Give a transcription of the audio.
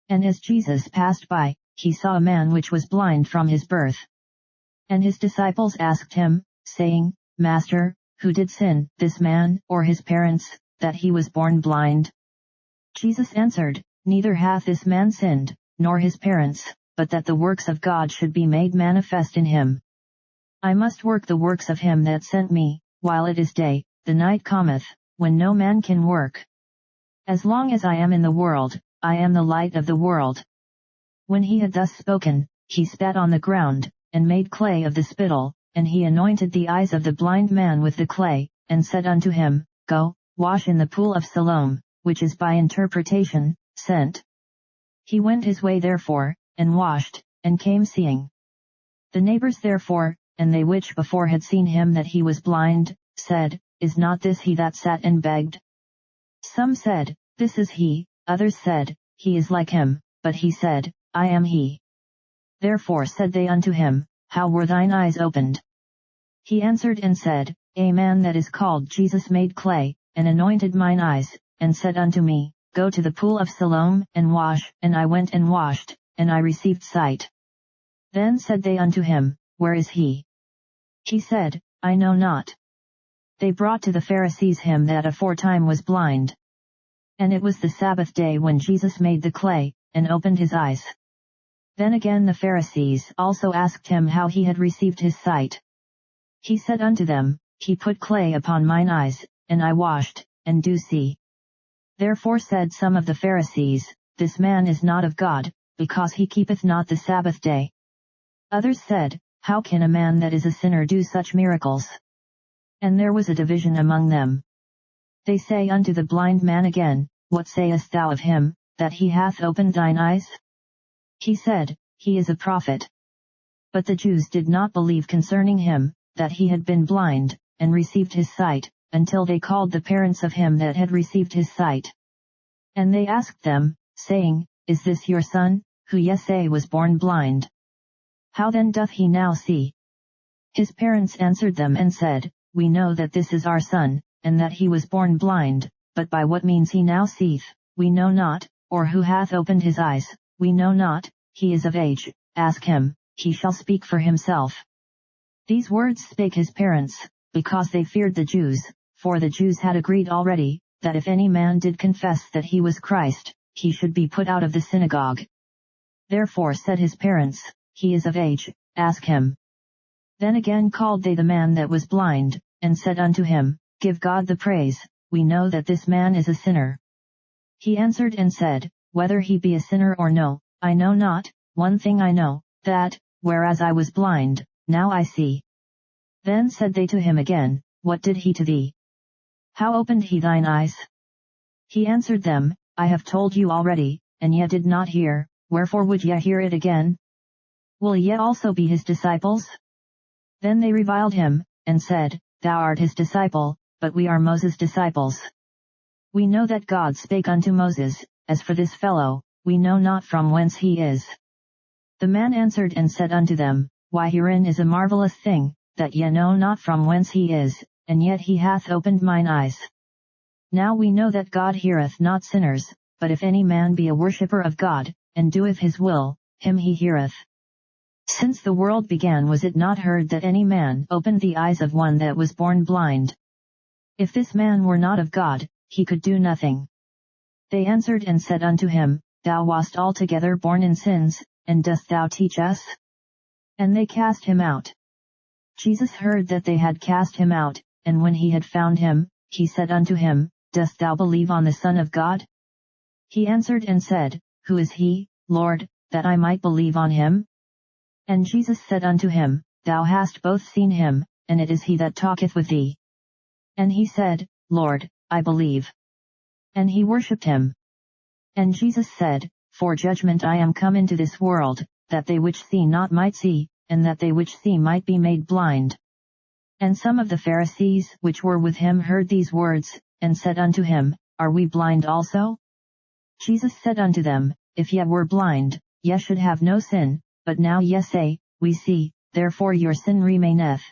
And as Jesus passed by, he saw a man which was blind from his birth. And his disciples asked him, saying, Master, who did sin, this man, or his parents, that he was born blind? Jesus answered, Neither hath this man sinned, nor his parents, but that the works of God should be made manifest in him. I must work the works of him that sent me, while it is day. The night cometh, when no man can work. As long as I am in the world, I am the light of the world. When he had thus spoken, he spat on the ground, and made clay of the spittle, and he anointed the eyes of the blind man with the clay, and said unto him, Go, wash in the pool of Siloam, which is by interpretation, sent. He went his way therefore, and washed, and came seeing. The neighbors therefore, and they which before had seen him that he was blind, said, Is not this he that sat and begged? Some said, This is he, others said, He is like him, but he said, I am he. Therefore said they unto him, How were thine eyes opened? He answered and said, A man that is called Jesus made clay, and anointed mine eyes, and said unto me, Go to the pool of Siloam, and wash, and I went and washed, and I received sight. Then said they unto him, Where is he? He said, I know not. They brought to the Pharisees him that aforetime was blind. And it was the Sabbath day when Jesus made the clay, and opened his eyes. Then again the Pharisees also asked him how he had received his sight. He said unto them, He put clay upon mine eyes, and I washed, and do see. Therefore said some of the Pharisees, This man is not of God, because he keepeth not the Sabbath day. Others said, How can a man that is a sinner do such miracles? And there was a division among them. They say unto the blind man again, What sayest thou of him, that he hath opened thine eyes? He said, He is a prophet. But the Jews did not believe concerning him, that he had been blind, and received his sight, until they called the parents of him that had received his sight. And they asked them, saying, Is this your son, who yesay was born blind? How then doth he now see? His parents answered them and said, We know that this is our son, and that he was born blind, but by what means he now seeth, we know not, or who hath opened his eyes, we know not. He is of age, ask him, he shall speak for himself. These words spake his parents, because they feared the Jews, for the Jews had agreed already, that if any man did confess that he was Christ, he should be put out of the synagogue. Therefore said his parents, He is of age, ask him. Then again called they the man that was blind, and said unto him, Give God the praise, we know that this man is a sinner. He answered and said, Whether he be a sinner or no, I know not. One thing I know, that, whereas I was blind, now I see. Then said they to him again, What did he to thee? How opened he thine eyes? He answered them, I have told you already, and ye did not hear, wherefore would ye hear it again? Will ye also be his disciples? Then they reviled him, and said, Thou art his disciple, but we are Moses' disciples. We know that God spake unto Moses, As for this fellow, we know not from whence he is. The man answered and said unto them, Why herein is a marvelous thing, that ye know not from whence he is, and yet he hath opened mine eyes. Now we know that God heareth not sinners, but if any man be a worshipper of God, and doeth his will, him he heareth. Since the world began was it not heard that any man opened the eyes of one that was born blind? If this man were not of God, he could do nothing. They answered and said unto him, Thou wast altogether born in sins, and dost thou teach us? And they cast him out. Jesus heard that they had cast him out, and when he had found him, he said unto him, Dost thou believe on the Son of God? He answered and said, Who is he, Lord, that I might believe on him? And Jesus said unto him, Thou hast both seen him, and it is he that talketh with thee. And he said, Lord, I believe. And he worshipped him. And Jesus said, For judgment I am come into this world, that they which see not might see, and that they which see might be made blind. And some of the Pharisees which were with him heard these words, and said unto him, Are we blind also? Jesus said unto them, If ye were blind, ye should have no sin, but now ye say, We see, therefore your sin remaineth.